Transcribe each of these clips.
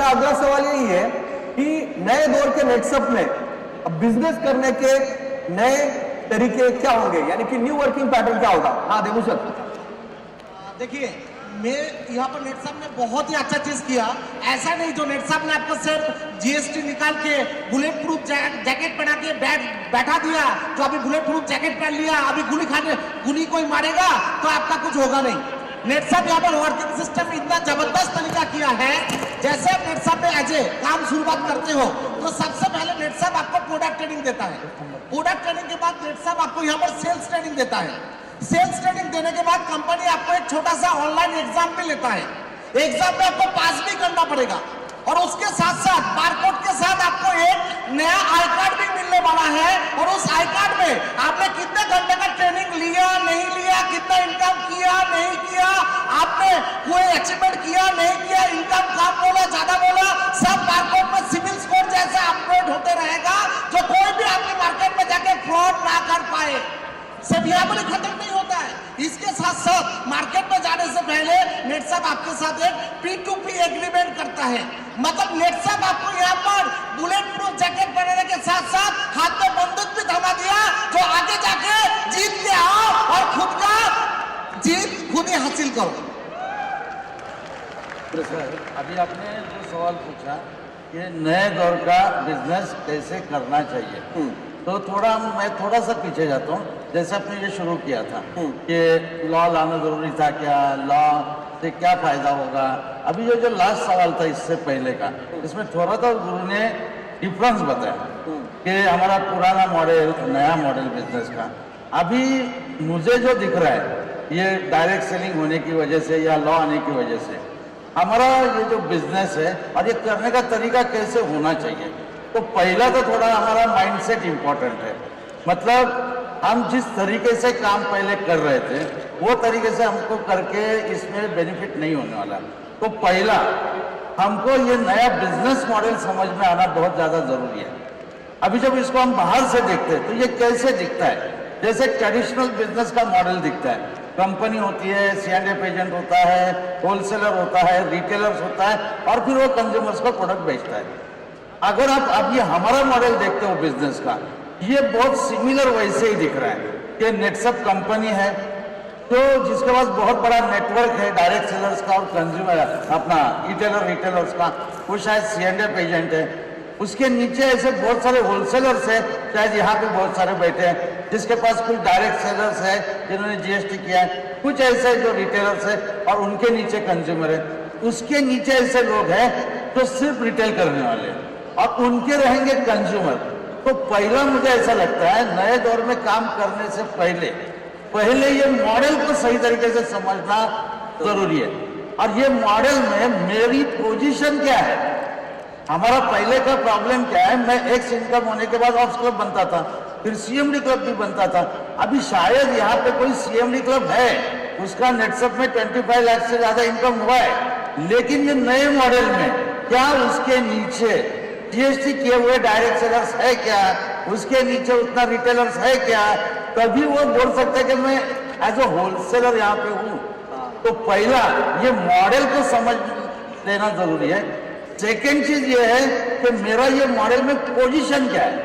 मेरा अगला सवाल यही है कि नए दौर के नेटसप में अब बिजनेस करने के नए तरीके क्या होंगे, यानी कि न्यू वर्किंग पैटर्न क्या होगा? हाँ देवू सर। देखिए, मैं यहाँ पर नेटसप ने बहुत ही अच्छा चीज किया। ऐसा नहीं जो नेटसप ने आपको सिर्फ जीएसटी निकाल के बुलेट प्रूफ जैकेट पहना के बैठा दिया, जो अभी बुलेट प्रूफ जैकेट पहन लिया, अभी गुली कोई मारेगा तो आपका कुछ होगा नहीं। नेटसप यहाँ पर वर्किंग सिस्टम इतना जबरदस्त तरीका किया है। जैसे आप नेटसप में एज ए काम शुरुआत करते हो तो सबसे पहले नेटसप आपको प्रोडक्ट ट्रेनिंग देता है। प्रोडक्ट ट्रेनिंग के बाद नेटसप आपको यहाँ पर सेल्स ट्रेनिंग देता है। सेल्स ट्रेनिंग देने के बाद कंपनी आपको एक छोटा सा ऑनलाइन एग्जाम भी लेता है। एग्जाम में आपको पास भी करना पड़ेगा और उसके साथ साथ बारकोड के साथ आपको एक नया आई कार्ड भी मिलने वाला है। और उस आई कार्ड में आपने कितने घंटे का ट्रेनिंग लिया नहीं लिया, कितना इनकम किया नहीं किया, आपने कोई अचीवमेंट किया नहीं किया, इनकम कम बोला ज्यादा बोला, सब बारकोड में सिविल स्कोर जैसा अपडेट होते रहेगा, जो कोई भी आपके मार्केट में जाके फ्रॉड ना कर पाए। सब यहाँ पर खत्म नहीं होता है। इसके साथ साथ मार्केट में जाने से पहले नेटसप आपके साथ एक P2P एग्रीमेंट करता है। मतलब नेटसप आपको यहाँ पर बुलेट प्रूफ जैकेट पहनने के साथ साथ हाथ में बंदूक भी थमा दिया, जो आगे जाके जीत के आओ और खुद का जीत खुद ही हासिल करो। सर, अभी आपने जो सवाल पूछा कि नए दौर का बिजनेस कैसे करना चाहिए, तो मैं थोड़ा सा पीछे जाता हूँ। जैसे आपने ये शुरू किया था कि लॉ लाना जरूरी था, क्या लॉ से क्या फायदा होगा। अभी जो लास्ट सवाल था इससे पहले का, इसमें थोड़ा तो गुरु ने डिफरेंस बताया कि हमारा पुराना मॉडल नया मॉडल बिजनेस का। अभी मुझे जो दिख रहा है ये डायरेक्ट सेलिंग होने की वजह से या लॉ आने की वजह से हमारा ये जो बिजनेस है और ये करने का तरीका कैसे होना चाहिए, तो पहला तो थोड़ा हमारा माइंडसेट इम्पोर्टेंट है। मतलब हम जिस तरीके से काम पहले कर रहे थे वो तरीके से हमको करके इसमें बेनिफिट नहीं होने वाला। तो पहला हमको ये नया बिजनेस मॉडल समझ में आना बहुत ज़्यादा ज़रूरी है। अभी जब इसको हम बाहर से देखते हैं तो ये कैसे दिखता है, जैसे ट्रेडिशनल बिजनेस का मॉडल दिखता है। कंपनी होती है, C&F एजेंट होता है, होलसेलर होता है, रिटेलर्स होता है और फिर वो कंज्यूमर्स को प्रोडक्ट बेचता है। अगर आप अब ये हमारा मॉडल देखते हो बिजनेस का, ये बहुत सिमिलर वैसे ही दिख रहा है कि नेटसप कंपनी है तो जिसके पास बहुत बड़ा नेटवर्क है डायरेक्ट सेलर्स का और कंज्यूमर अपना रिटेलर्स का, वो शायद C&F एजेंट है। उसके नीचे ऐसे बहुत सारे होलसेलर्स है, शायद यहाँ पे बहुत सारे बैठे हैं, जिसके पास कुछ डायरेक्ट सेलर्स है जिन्होंने GST किया है, कुछ ऐसे जो रिटेलर्स है और उनके नीचे कंज्यूमर है। उसके नीचे ऐसे लोग हैं जो सिर्फ रिटेल करने वाले हैं और उनके रहेंगे कंज्यूमर। तो पहला मुझे ऐसा लगता है नए दौर में काम करने से पहले ये मॉडल को सही तरीके से समझना जरूरी है। और ये मॉडल में मेरी पोजीशन क्या है, हमारा पहले का प्रॉब्लम क्या है, मैं एक्स इनकम होने के बाद ऑप्स क्लब बनता था, फिर CMD क्लब भी बनता था। अभी शायद यहाँ पे कोई CMD क्लब है, उसका नेटसप में 25 लाख से ज्यादा इनकम हुआ है, लेकिन ये नए मॉडल में क्या उसके नीचे GST किए हुए डायरेक्ट सेलर्स है क्या, उसके नीचे उतना रिटेलर्स है क्या, तभी वो बोल सकते हैं कि मैं एज ए होलसेलर यहाँ पे हूँ। तो पहला ये मॉडल को समझ लेना जरूरी है। सेकेंड चीज ये है कि मेरा ये मॉडल में पोजीशन क्या है।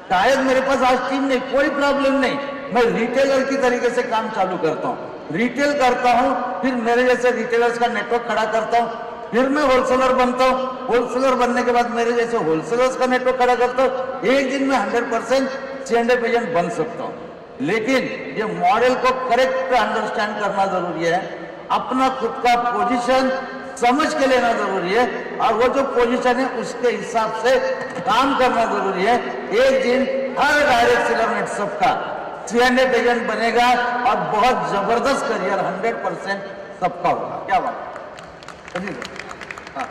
शायद मेरे पास आज टीम नहीं, कोई प्रॉब्लम नहीं, मैं रिटेलर की तरीके से काम चालू करता हूँ, रिटेल करता हूँ, फिर मेरे जैसे रिटेलर्स का नेटवर्क खड़ा करता हूँ, फिर मैं होलसेलर बनता हूँ, होलसेलर बनने के बाद मेरे जैसे होलसेलर्स का नेटवर्क खड़ा करता हूँ, एक दिन में 100% C&F एजेंट बन सकता हूँ। लेकिन ये मॉडल को करेक्ट अंडरस्टैंड करना जरूरी है, अपना खुद का पोजीशन समझ के लेना जरूरी है और वो जो पोजीशन है उसके हिसाब से काम करना जरूरी है। एक दिन हर डायरेक्ट सेलर नेटसप का C&F एजेंट बनेगा और बहुत जबरदस्त करियर 100% सबका होगा। क्या बात? हाँ,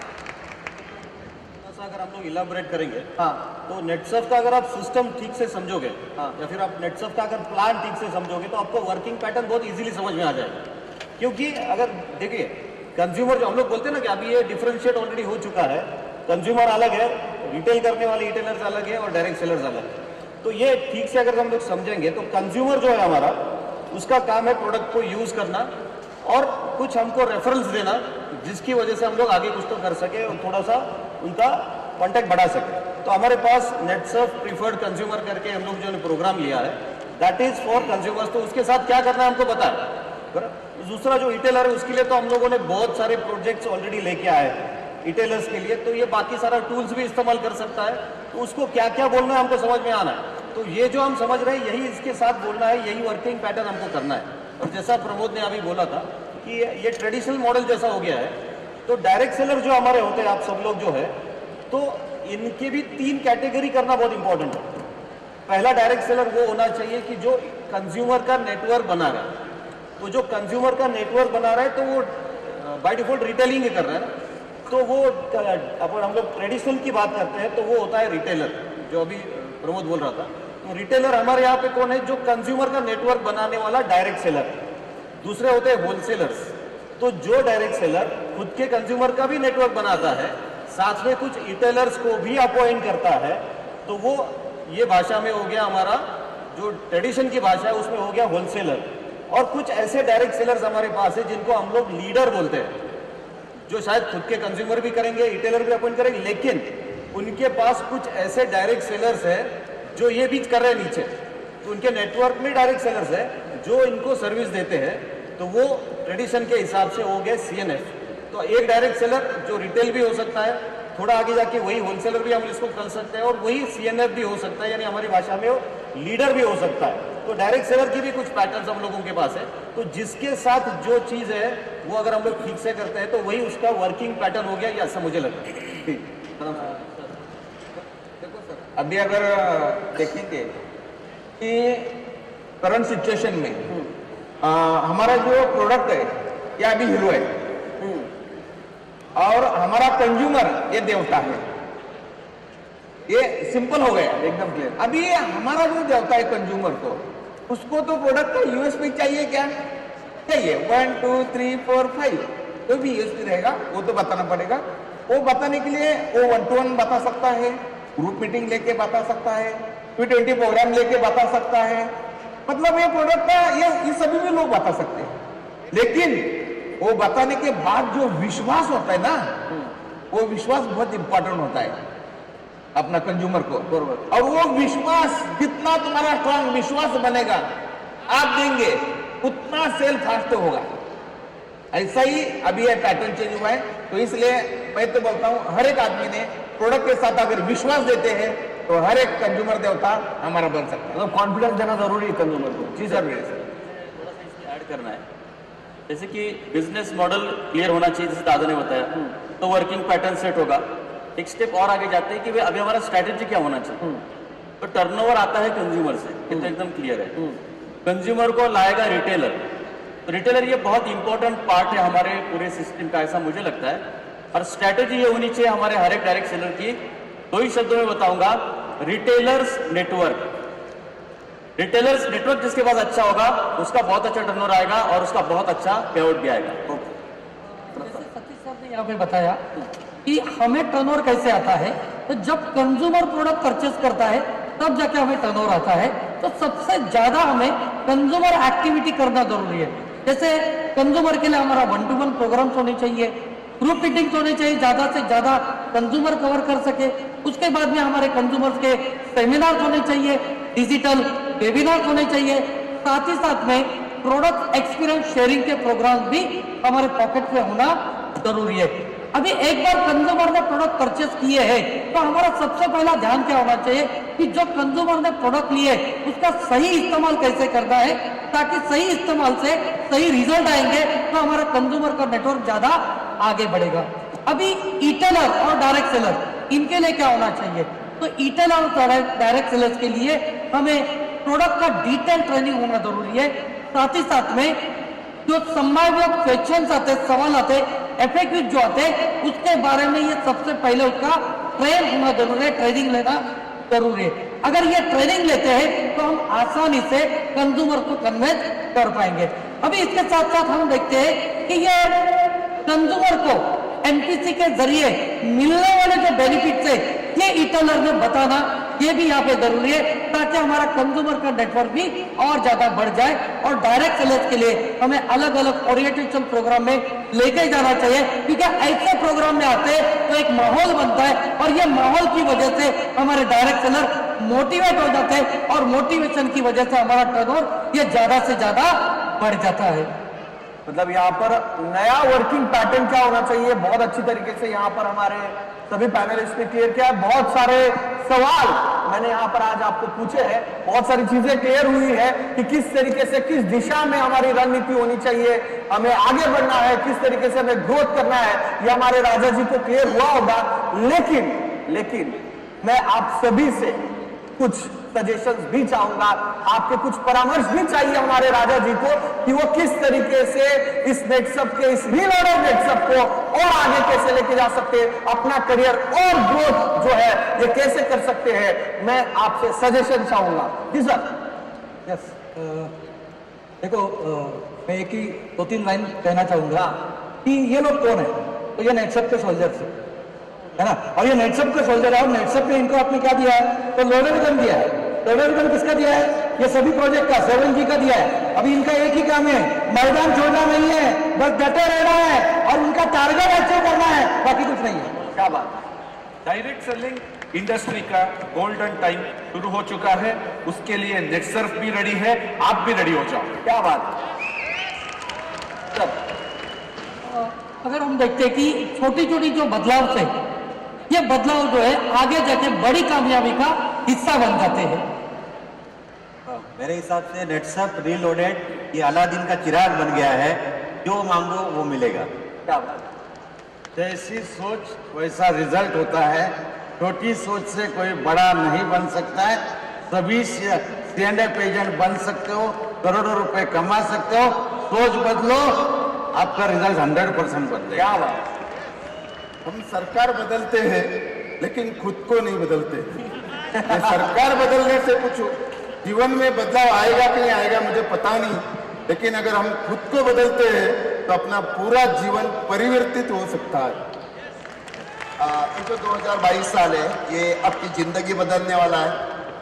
अगर हम लोग इलाबोरेट करेंगे हाँ, तो नेटसप का अगर आप सिस्टम ठीक से समझोगे हाँ, या फिर आप नेटसप का अगर प्लान ठीक से समझोगे तो आपको वर्किंग पैटर्न बहुत इजीली समझ में आ जाएगा। क्योंकि अगर देखिए कंज्यूमर जो हम लोग बोलते हैं ना कि अभी ये डिफरेंशिएट ऑलरेडी हो चुका है, कंज्यूमर अलग है, रिटेल करने वाले रिटेलर्स अलग है और डायरेक्ट सेलर्स अलग है। तो ये ठीक से अगर हम लोग समझेंगे तो कंज्यूमर जो है हमारा, उसका काम है प्रोडक्ट को यूज करना और कुछ हमको रेफरेंस देना जिसकी वजह से हम लोग आगे कुछ तो कर सके और थोड़ा सा उनका कांटेक्ट बढ़ा सके। तो हमारे पास नेटसर्फ प्रीफर्ड कंज्यूमर करके हम लोग जो प्रोग्राम लिया है, दैट इज फॉर कंज्यूमर्स। तो उसके साथ क्या करना है हमको पता है। दूसरा जो रिटेलर है उसके लिए तो हम लोगों ने बहुत सारे प्रोजेक्ट्स ऑलरेडी लेके आए हैं रिटेलर्स के लिए, तो ये बाकी सारा टूल्स भी इस्तेमाल कर सकता है। तो उसको क्या क्या बोलना है हमको समझ में आना है। तो ये जो हम समझ रहे हैं यही इसके साथ बोलना है, यही वर्किंग पैटर्न हमको करना है। और जैसा प्रमोद ने अभी बोला था कि ये ट्रेडिशनल मॉडल जैसा हो गया है, तो डायरेक्ट सेलर जो हमारे होते हैं, आप सब लोग जो है, तो इनके भी 3 कैटेगरी करना बहुत इंपॉर्टेंट है। पहला डायरेक्ट सेलर वो होना चाहिए कि जो कंज्यूमर का नेटवर्क बना रहा है। तो जो कंज्यूमर का नेटवर्क बना रहा है तो वो बाय डिफॉल्ट रिटेलिंग ही कर रहा है ना। तो वो अपन हम लोग ट्रेडिशनल की बात करते हैं तो वो होता है रिटेलर, जो अभी प्रमोद बोल रहा था। तो रिटेलर हमारे यहाँ पे कौन है? जो कंज्यूमर का नेटवर्क बनाने वाला डायरेक्ट सेलर। दूसरे होते हैं होलसेलर्स। तो जो डायरेक्ट सेलर खुद के कंज्यूमर का भी नेटवर्क बनाता है, साथ में कुछ रिटेलर्स को भी अपॉइंट करता है, तो वो ये भाषा में हो गया हमारा, जो ट्रेडिशन की भाषा है उसमें हो गया होलसेलर। और कुछ ऐसे डायरेक्ट सेलर्स हमारे पास है जिनको हम लोग लीडर बोलते हैं, जो शायद खुद के कंज्यूमर भी करेंगे, रिटेलर भी अपॉइंट करेंगे, लेकिन उनके पास कुछ ऐसे डायरेक्ट सेलर्स है जो ये भी कर रहे हैं नीचे। तो उनके नेटवर्क में डायरेक्ट सेलर्स है जो इनको सर्विस देते हैं, तो वो ट्रेडिशन के हिसाब से हो गए CNF। तो एक डायरेक्ट सेलर जो रिटेल भी हो सकता है, थोड़ा आगे जाके वही होलसेलर भी हम इसको कर सकते हैं, और वही CNF भी हो सकता है, यानी हमारी भाषा में वो लीडर भी हो सकता है। तो डायरेक्ट सेलर की भी कुछ पैटर्न्स हम लोगों के पास है। तो जिसके साथ जो चीज़ है वो अगर हम लोग ठीक से करते हैं तो वही उसका वर्किंग पैटर्न हो गया, ये ऐसा मुझे लगता है। देखो सर, अभी अगर देखेंगे कि करंट सिचुएशन में हमारा जो प्रोडक्ट है ये अभी हीरो है, और हमारा कंज्यूमर ये देवता है। ये सिंपल हो गया, एकदम क्लियर। अभी हमारा जो देवता है कंज्यूमर को, उसको तो प्रोडक्ट का यूएसपी चाहिए, क्या चाहिए? 1 2 3 4 5 जो भी यूएसपी रहेगा वो तो बताना पड़ेगा। वो बताने के लिए वो 1-to-1 बता सकता है, ग्रुप मीटिंग लेके बता सकता है, T20 प्रोग्राम लेके बता सकता है। मतलब ये प्रोडक्ट का ये सभी भी लोग बता सकते हैं, लेकिन वो बताने के बाद जो विश्वास होता है ना, वो विश्वास बहुत इंपॉर्टेंट होता है अपना कंज्यूमर को। और वो विश्वास जितना तुम्हारा स्ट्रांग विश्वास बनेगा, आप देंगे उतना सेल फास्ट होगा। ऐसा ही अभी ये पैटर्न चेंज हुआ है। तो इसलिए मैं तो बोलता हूँ हर एक आदमी ने प्रोडक्ट के साथ अगर विश्वास देते हैं तो हर एक कंज्यूमर देवता हमारा बन सकता है। मतलब कॉन्फिडेंस देना जरूरी है कंज्यूमर को। जी सर, थोड़ा सा इसमें ऐड करना है, जैसे कि बिजनेस मॉडल क्लियर होना चाहिए, जैसे दादा ने बताया, तो वर्किंग पैटर्न सेट होगा। एक स्टेप और आगे जाते हैं कि भाई अभी हमारा स्ट्रैटेजी क्या होना चाहिए। तो टर्नओवर आता है कंज्यूमर से, ये तो एकदम क्लियर है। कंज्यूमर को लाएगा रिटेलर, तो रिटेलर ये बहुत इंपॉर्टेंट पार्ट है हमारे पूरे सिस्टम का, ऐसा मुझे लगता है। और स्ट्रैटेजी ये होनी चाहिए हमारे हर एक डायरेक्ट सेलर की। 2 ही शब्दों में बताऊंगा, रिटेलर्स नेटवर्क। रिटेलर्स नेटवर्क जिसके पास अच्छा होगा उसका बहुत अच्छा टर्नओवर आएगा और उसका बहुत अच्छा पेआउट भी आएगा। जैसे सतीश सर ने यहाँ पे बताया कि हमें टर्नओवर कैसे आता है, तो जब कंज्यूमर प्रोडक्ट परचेस करता है तब जाके हमें टर्नओवर आता है। तो सबसे ज्यादा हमें कंज्यूमर एक्टिविटी करना जरूरी है। जैसे कंज्यूमर के लिए हमारा 1-to-1 प्रोग्राम्स होने चाहिए, ग्रुप मीटिंग्स होने चाहिए, ज्यादा से ज्यादा कंज्यूमर कवर कर सके। उसके बाद में हमारे कंज्यूमर्स के सेमिनार्स होने चाहिए, डिजिटल वेबिनार्स होने चाहिए, साथ ही साथ में प्रोडक्ट एक्सपीरियंस शेयरिंग के प्रोग्राम भी हमारे पॉकेट में होना जरूरी है। अभी एक बार कंज्यूमर ने प्रोडक्ट परचेस किए हैं तो हमारा सबसे पहला ध्यान क्या होना चाहिए कि जो कंज्यूमर ने प्रोडक्ट लिए उसका सही इस्तेमाल कैसे करना है, ताकि सही इस्तेमाल से सही रिजल्ट आएंगे तो हमारा कंज्यूमर का नेटवर्क ज्यादा आगे बढ़ेगा। अभी रिटेलर और डायरेक्ट सेलर इनके लिए क्या होना चाहिए? तो रिटेलर और डायरेक्ट सेलर्स के लिए हमें प्रोडक्ट का डिटेल ट्रेनिंग होना जरूरी है। साथ ही साथ में जो संभाव्य क्वेश्चन आते, सवाल आते, FAQ जो आते, उसके बारे में ये सबसे पहले उसका ट्रेन होना जरूरी है, ट्रेनिंग लेना जरूरी है। अगर ये ट्रेनिंग लेते हैं तो हम आसानी से कंज्यूमर को कन्वेंस कर पाएंगे। अभी इसके साथ साथ हम देखते हैं कि ये कंज्यूमर को MPC के जरिए मिलने वाले जो बेनिफिट है ये रिटेलर ने बताना ये भी यहाँ पे जरूरी है, ताकि हमारा कंज्यूमर का नेटवर्क भी और ज्यादा बढ़ जाए। और डायरेक्ट सेलर्स के लिए हमें अलग अलग ओरिएंटेशन प्रोग्राम में लेके जाना चाहिए, क्योंकि ऐसे प्रोग्राम में आते तो एक माहौल बनता है, और ये माहौल की वजह से हमारे डायरेक्ट सेलर मोटिवेट हो जाते हैं, और मोटिवेशन की वजह से हमारा टर्नओवर ये ज्यादा से ज्यादा बढ़ जाता है। मतलब यहाँ पर नया वर्किंग पैटर्न क्या होना चाहिए, बहुत अच्छी तरीके से यहाँ पर हमारे सभी पैनलिस्ट ने क्लियर किया है। बहुत सारे सवाल मैंने यहाँ पर आज आपको पूछे हैं, बहुत सारी चीजें क्लियर हुई है कि किस तरीके से, किस दिशा में हमारी रणनीति होनी चाहिए, हमें आगे बढ़ना है, किस तरीके से हमें ग्रोथ करना है, ये हमारे राजा जी को क्लियर हुआ होगा। लेकिन मैं आप सभी से कुछ सजेशंस भी चाहूंगा, आपके कुछ परामर्श भी चाहिए हमारे राजा जी को कि वो किस तरीके से इस नेटसप के, इस रीलोडेड नेटसप को और आगे कैसे लेके जा सकते हैं, अपना करियर और ग्रोथ जो है ये कैसे कर सकते हैं, मैं आपसे सजेशन चाहूंगा। जी सर। यस, देखो, मैं एक ही 2-3 लाइन कहना चाहूंगा कि ये लोग कौन है। तो ये नेटसप के सोल्जर्स है ना, और ये नेटसप के सोल्जर है, और नेटसप ने इनको आपने क्या दिया है, तो लोडेड गन दिया है। लोडेड गन किसका दिया है, ये सभी प्रोजेक्ट का 7G का दिया है। अभी इनका एक ही काम है, मैदान छोड़ना नहीं है, बस डटे रहना है, और उनका टारगेट अचीव करना है, बाकी कुछ नहीं है। क्या बात। डायरेक्ट सेलिंग इंडस्ट्री का गोल्डन टाइम शुरू हो चुका है, उसके लिए नेटसर्फ भी रेडी है, आप भी रेडी हो जाओ। क्या बात। अगर हम देखते हैं कि छोटी छोटी जो बदलाव थे, ये बदलाव जो है आगे जाके बड़ी कामयाबी का हिस्सा बन जाते हैं। मेरे हिसाब से नेटसप रीलोडेड ये अलादीन का चिराग बन गया है, जो मांगो वो मिलेगा। क्या बात। जैसी सोच वैसा रिजल्ट होता है, छोटी सोच से कोई बड़ा नहीं बन सकता है। सभी स्टैंडअप एजेंट बन सकते हो, करोड़ों रुपए कमा सकते हो, सोच बदलो, आपका रिजल्ट 100% बदलेगा। क्या बात। हम सरकार बदलते हैं लेकिन खुद को नहीं बदलते। ये सरकार बदलने से कुछ जीवन में बदलाव आएगा कि नहीं आएगा मुझे पता नहीं, लेकिन अगर हम खुद को बदलते हैं तो अपना पूरा जीवन परिवर्तित हो सकता है। ये जो 2022 साल है, ये आपकी जिंदगी बदलने वाला है,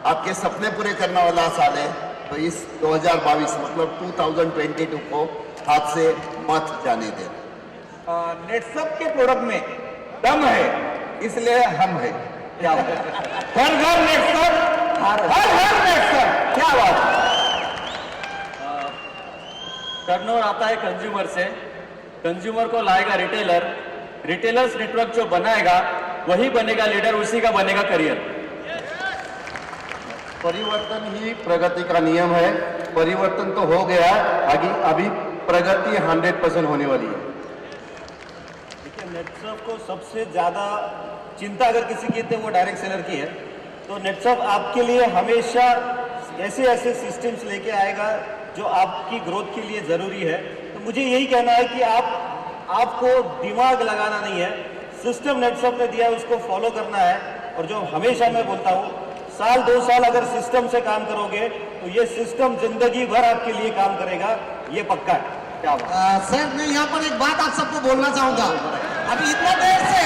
आपके सपने पूरे करने वाला साल है। तो इस 2022 मतलब 2022 को हाथ से मत जाने दें। नेटसप के प्रोडक्ट में दम है, इसलिए हम है। क्या बात है। घर घर नेटसप, हर नेटसप। क्या बात है। टर्नओवर आता है कंज्यूमर से, कंज्यूमर को लाएगा रिटेलर, रिटेलर्स नेटवर्क जो बनाएगा वही बनेगा लीडर, उसी का बनेगा करियर। परिवर्तन ही प्रगति का नियम है। परिवर्तन तो हो गया, आगे अभी प्रगति 100% होने वाली है। देखिए, नेटसर्फ को सबसे ज्यादा चिंता अगर किसी की तो वो डायरेक्ट सेलर की है। तो नेटसर्फ आपके लिए हमेशा ऐसे ऐसे सिस्टम्स लेके आएगा जो आपकी ग्रोथ के लिए जरूरी है। तो मुझे यही कहना है कि आपको दिमाग लगाना नहीं है, सिस्टम नेटसर्फ ने दिया है उसको फॉलो करना है। और जो हमेशा मैं बोलता हूँ, साल 2 साल अगर सिस्टम से काम करोगे तो ये सिस्टम जिंदगी भर आपके लिए काम करेगा, ये पक्का है। क्या बात। सर, मैं यहाँ पर एक बात आप सबको बोलना चाहूंगा। अभी इतना देर से